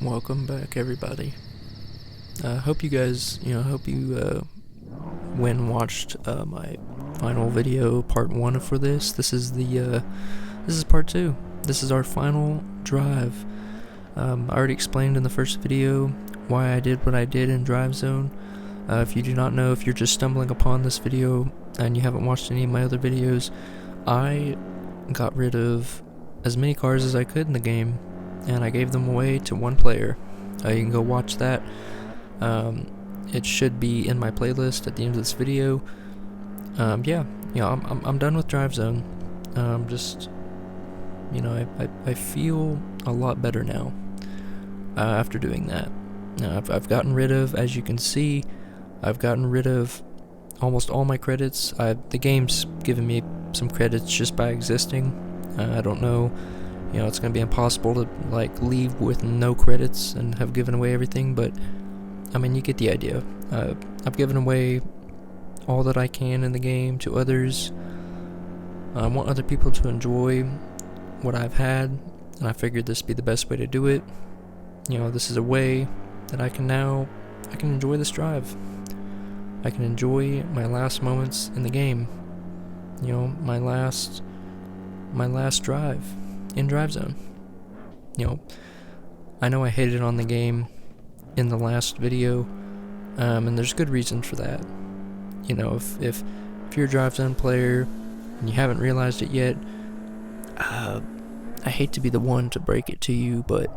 Welcome back, everybody. Hope you guys, hope you went and watched my final video, part 1 for this. This is part 2. This is our final drive. I already explained in the first video why I did what I did in drivezone. If you do not know, if you're just stumbling upon this video and you haven't watched any of my other videos, I got rid of as many cars as I could in the game, and I gave them away to one player. You can go watch that. It should be in my playlist at the end of this video. I'm done with drivezone. I feel a lot better now after doing that. I've gotten rid of, as you can see, I've gotten rid of almost all my credits. The game's given me some credits just by existing. I don't know, it's going to be impossible to leave with no credits and have given away everything, but I mean, you get the idea. I've given away all that I can in the game to others. I want other people to enjoy what I've had, and I figured this would be the best way to do it. This is a way that I can enjoy this drive. I can enjoy my last moments in the game. My last drive in drivezone. I know I hated on the game in the last video, and there's good reason for that. If you're a drivezone player and you haven't realized it yet, I hate to be the one to break it to you, but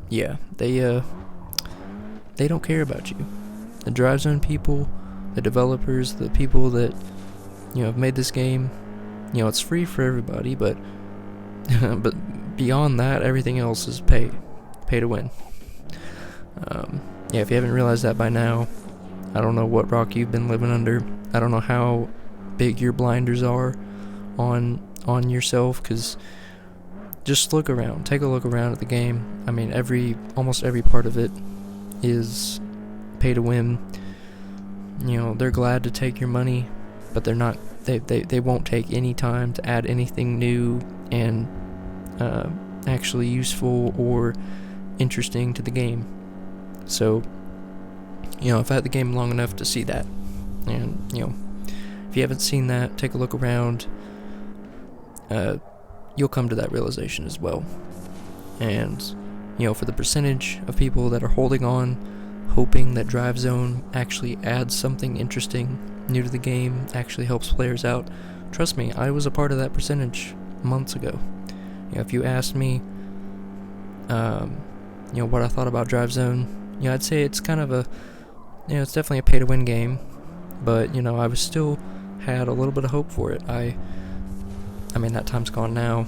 yeah, they don't care about you. The drivezone people, the developers, the people that have made this game, it's free for everybody, but but beyond that, everything else is pay to win. If you haven't realized that by now, I don't know what rock you've been living under. I don't know how big your blinders are on yourself, because just look around. Take a look around at the game. I mean, almost every part of it is pay to win. They're glad to take your money, but they're not. They won't take any time to add anything new and actually useful or interesting to the game. So, I've had the game long enough to see that, and if you haven't seen that, take a look around. You'll come to that realization as well. And for the percentage of people that are holding on, hoping that drivezone actually adds something interesting new to the game, actually helps players out, trust me, I was a part of that percentage months ago. If you asked me what I thought about drivezone, I'd say it's kind of it's definitely a pay to win game, but I was still had a little bit of hope for it. I mean, that time's gone now.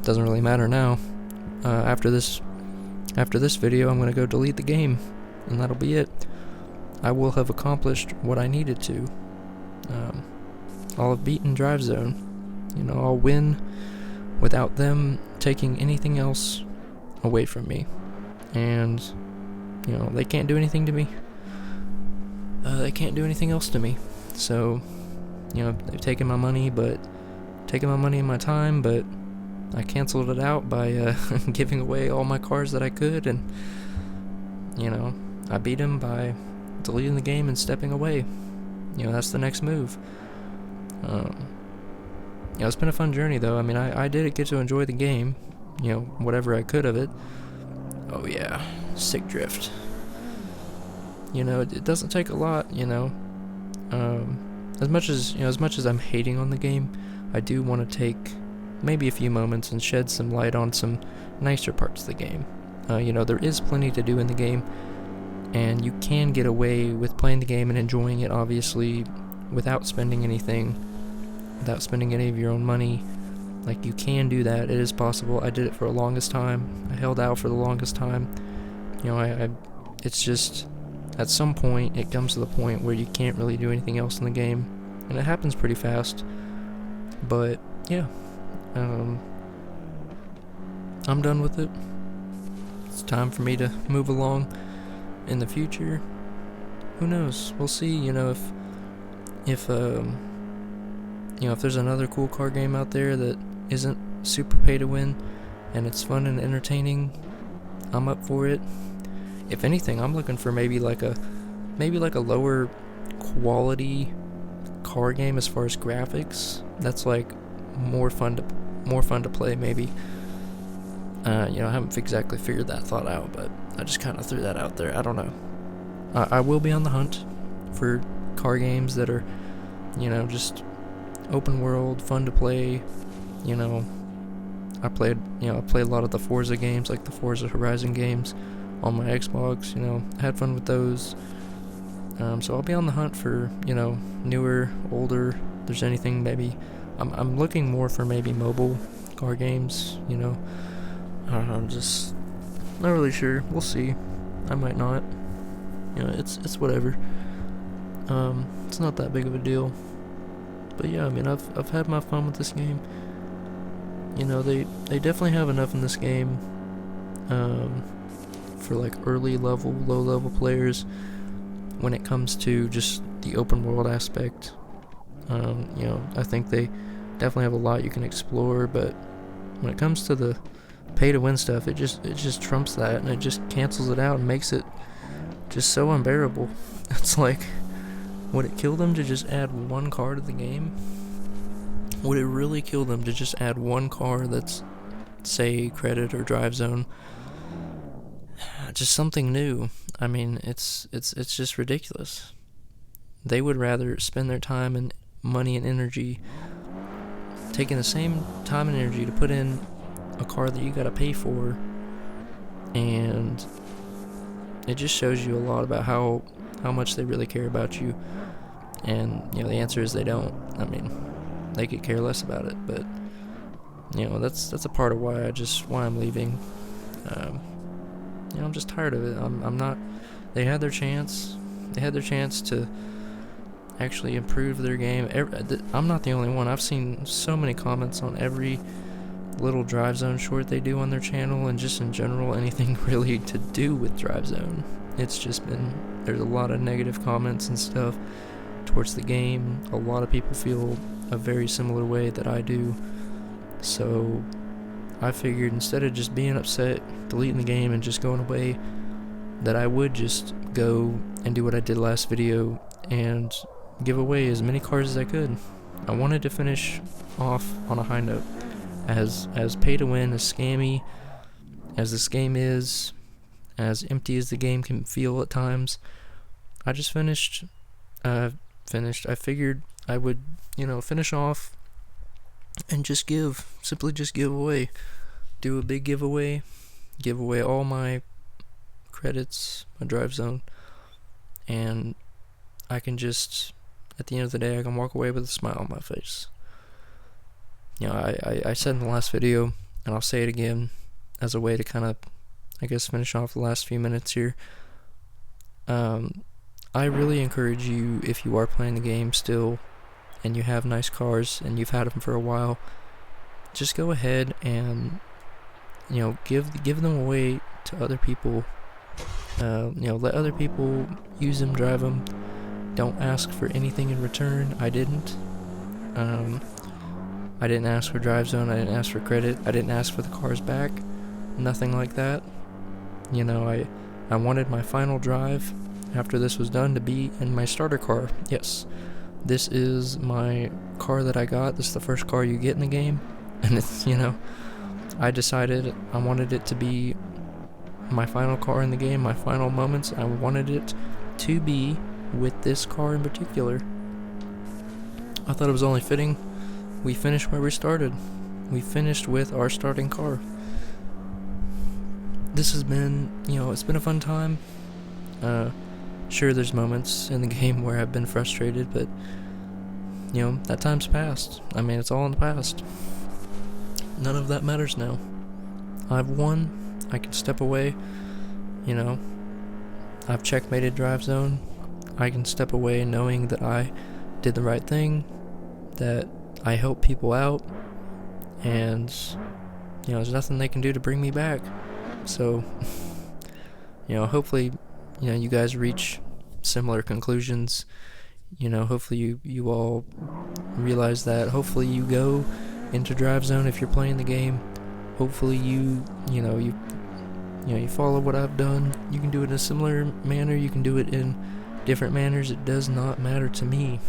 Doesn't really matter now. After this video, I'm gonna go delete the game, and that'll be it. I will have accomplished what I needed to. I'll have beaten drivezone. I'll win without them taking anything else away from me. And they can't do anything to me. They can't do anything else to me. So, they've taken my money and my time, but I canceled it out by giving away all my cars that I could, and I beat them by deleting the game and stepping away. That's the next move. It's been a fun journey, though. I mean, I did get to enjoy the game, whatever I could of it. Oh yeah, sick drift. It doesn't take a lot, as much as I'm hating on the game, I do want to take maybe a few moments and shed some light on some nicer parts of the game. There is plenty to do in the game, and you can get away with playing the game and enjoying it, obviously, without spending anything, without spending any of your own money. You can do that. It is possible. I did it for the longest time. I held out for the longest time. It's just, at some point, it comes to the point where you can't really do anything else in the game, and it happens pretty fast. But, yeah. I'm done with it. It's time for me to move along in the future. Who knows? We'll see, if there's another cool car game out there that isn't super pay to win and it's fun and entertaining, I'm up for it. if anything, I'm looking for maybe like a lower quality car game as far as graphics. That's like more fun to play maybe. I haven't exactly figured that thought out, but I just kind of threw that out there. I don't know. I will be on the hunt for car games that are, just open world, fun to play. I played a lot of the Forza games, like the Forza Horizon games on my Xbox. Had fun with those. So I'll be on the hunt for, newer, older, if there's anything maybe. I'm looking more for maybe mobile car games, I'm just not really sure. We'll see. I might not. It's whatever. It's not that big of a deal. But yeah, I mean, I've had my fun with this game. They definitely have enough in this game for like early level, low level players when it comes to just the open world aspect. I think they definitely have a lot you can explore, but when it comes to the pay to win stuff, it just trumps that, and it just cancels it out and makes it just so unbearable. It's like, would it kill them to just add one car to the game? Would it really kill them to just add one car that's, say, credit or drive zone? Just something new. I mean, it's just ridiculous. They would rather spend their time and money and energy taking the same time and energy to put in a car that you gotta pay for, and it just shows you a lot about how much they really care about you. And the answer is they don't. I mean, they could care less about it, but that's a part of why I'm leaving. I'm just tired of it. I'm not. They had their chance to actually improve their game. I'm not the only one. I've seen so many comments on every little drive zone short they do on their channel, and just in general anything really to do with drive zone. It's just been, there's a lot of negative comments and stuff towards the game. A lot of people feel a very similar way that I do, so I figured instead of just being upset, deleting the game and just going away, that I would just go and do what I did last video and give away as many cars as I could. I wanted to finish off on a high note. As pay to win, as scammy as this game is, as empty as the game can feel at times, I just finished. I figured I would, finish off and just simply give away, do a big giveaway, give away all my credits, my drive zone, and I can just, at the end of the day, I can walk away with a smile on my face. I said in the last video, and I'll say it again as a way to kind of, I guess, finish off the last few minutes here. I really encourage you, if you are playing the game still, and you have nice cars, and you've had them for a while, just go ahead and, give them away to other people. Let other people use them, drive them. Don't ask for anything in return. I didn't. I didn't ask for drive zone. I didn't ask for credit. I didn't ask for the cars back. Nothing like that. I wanted my final drive after this was done to be in my starter car. Yes, this is my car that I got. This is the first car you get in the game, and it's, I decided I wanted it to be my final car in the game, my final moments. I wanted it to be with this car in particular. I thought it was only fitting we finished where we started. We finished with our starting car. This has been, it's been a fun time. Sure, there's moments in the game where I've been frustrated, but, that time's passed. I mean, it's all in the past. None of that matters now. I've won. I can step away. I've checkmated drive zone. I can step away knowing that I did the right thing, that I help people out, and there's nothing they can do to bring me back. So hopefully you guys reach similar conclusions. Hopefully you all realize that. Hopefully you go into drive zone if you're playing the game. Hopefully you you follow what I've done. You can do it in a similar manner, you can do it in different manners. It does not matter to me.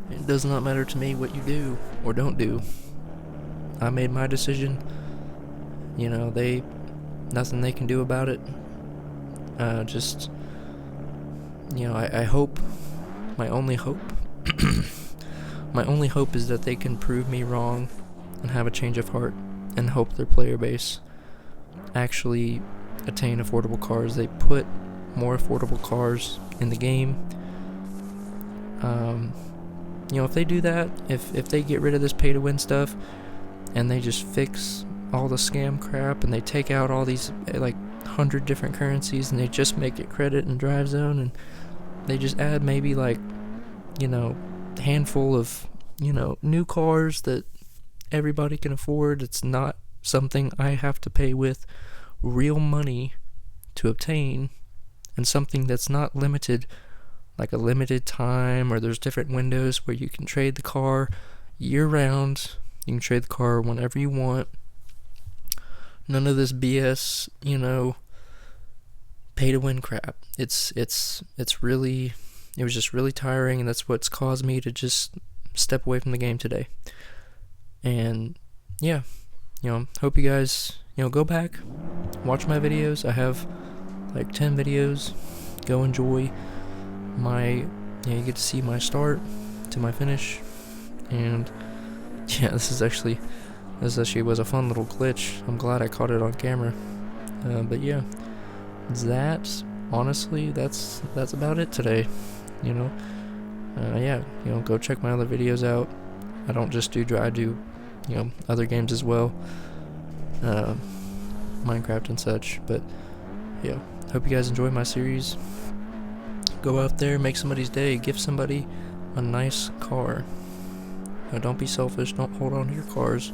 It does not matter to me what you do or don't do. I made my decision. Nothing they can do about it. I hope, my only hope, my only hope is that they can prove me wrong and have a change of heart and hope their player base actually attain affordable cars. They put more affordable cars in the game. If they do that, if they get rid of this pay-to-win stuff and they just fix all the scam crap and they take out all these 100 different currencies and they just make it credit and drivezone, and they just add maybe a handful of new cars that everybody can afford. It's not something I have to pay with real money to obtain, and something that's not limited, like a limited time, or there's different windows where you can trade the car year round. You can trade the car whenever you want. None of this BS, pay to win crap. It was just really tiring, and that's what's caused me to just step away from the game today. And yeah, hope you guys, go back, watch my videos. I have 10 videos. Go enjoy you get to see my start to my finish. And yeah, this actually was a fun little glitch. I'm glad I caught it on camera. But yeah, honestly, that's about it today. Go check my other videos out. I don't just do I do other games as well, Minecraft and such. But yeah, hope you guys enjoy my series. Go out there, make somebody's day, give somebody a nice car. Don't be selfish. Don't hold on to your cars.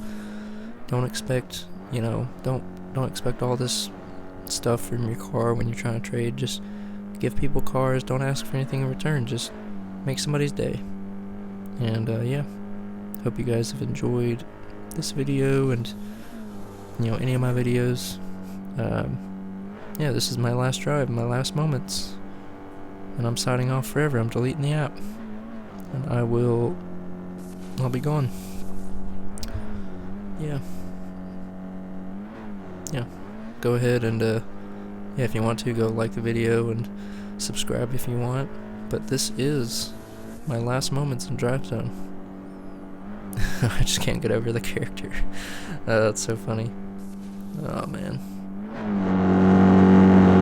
Don't expect don't expect all this stuff from your car when you're trying to trade. Just give people cars. Don't ask for anything in return. Just make somebody's day. And hope you guys have enjoyed this video and any of my videos. This is my last drive, my last moments, and I'm signing off forever. I'm deleting the app, and I'll be gone. Yeah, go ahead and if you want to, go like the video and subscribe if you want. But this is my last moments in drivezone. I just can't get over the character. That's so funny. Oh man.